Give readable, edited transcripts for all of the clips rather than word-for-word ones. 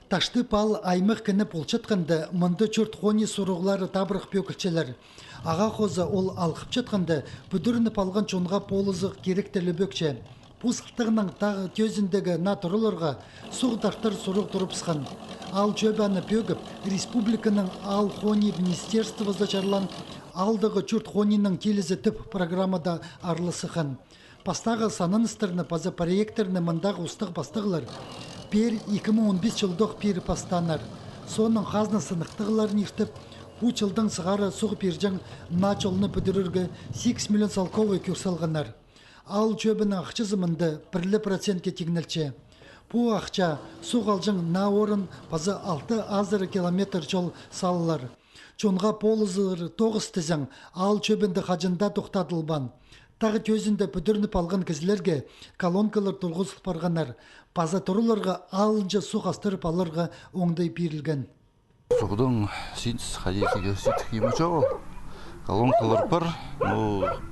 Ташты пал аймық кіні полчатқанды мұнды чөрт хони сұруғлары табырық бөкілчелер. Аға қозы ол алқып жатқанды бүдіріні палған чонға полызық керектелі бөкче. Пұсықтығының тағы төзіндегі натұрылырға сұғдақтыр сұруқ тұрыпсқан. Ал чөбәні бөгіп, республиканың ал хони министерствозда чарлан алдығы чөрт хонинің келізі тіп программада арлысыған. Пастағы саныныстырны паза проекторны мындағы ұстық бастығылар. Пер 2015 жылдық пері пастанар. Соның қазны сынықтығыларын ертіп, бұл жылдың сығары сұғы пержің начолны бүдіріргі 8 миллион салковы көрсалғанар. Ал чөбінің ақчызымынды 1% тегінілче. Бұл ақча сұқ алжың на орын паза 6 азыры километр жол салылар. Чонға полызыр 9 тізің ал чөбінді қажында тоқтадылбан. Тағы төзінде бүдірініп алған кізілерге колонкалар тұрғызып барғанар. Паза тұрыларға алынжа су қастырып алырға оңдай берілген. Сұғдың синтіз қадетігі сөйтік емі жоғы. Колонкалар бар,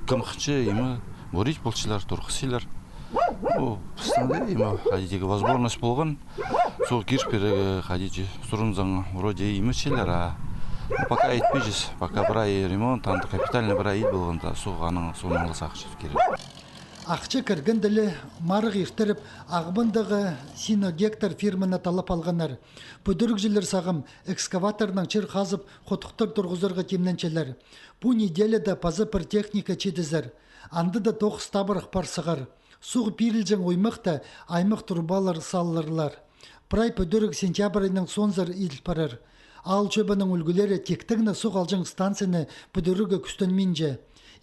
кімқічі емі борить болчылар, тұрқысылар. Пыстаңды емі қадетігі возможность болған. Соғы киршперегі қадеті сұрынзың вроде емі шелер, пока айтпейжіз, пока бір ай ремонт, анты капитальный бір ай болғанда соғаның соңыңғы сақшып керек. Ақчы кірген ділі марық ертіріп, ағыбындағы сино гектар фирманы талап алғанар. Бүдірік жылер сағым экскаваторның чыр қазып, қотықтар тұрғызырға темненчелер. Бұл неделеда пазы бір техника чедізір. Анды да тоқыс табырық бар сығар. Суғы пирілжен оймақта аймақ тұрбалар салылырлар. Прай бүдірік сентябрының сонзар ел парыр. Ал чөбінің үлгілері тектігіні сұқ алжың станцияны бүдірігі күстенменже.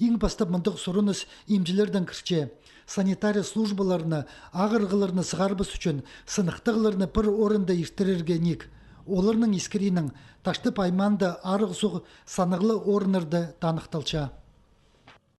Ең бастап мұндық сұрыныз емжілердің кірче. Санитария службаларына, ағырғыларына сығарбыз үшін сынықтығыларына бір орында ертірерге нек. Оларының ескерінің ташты пайманды арғы сұғы санығылы орынырды танықталча.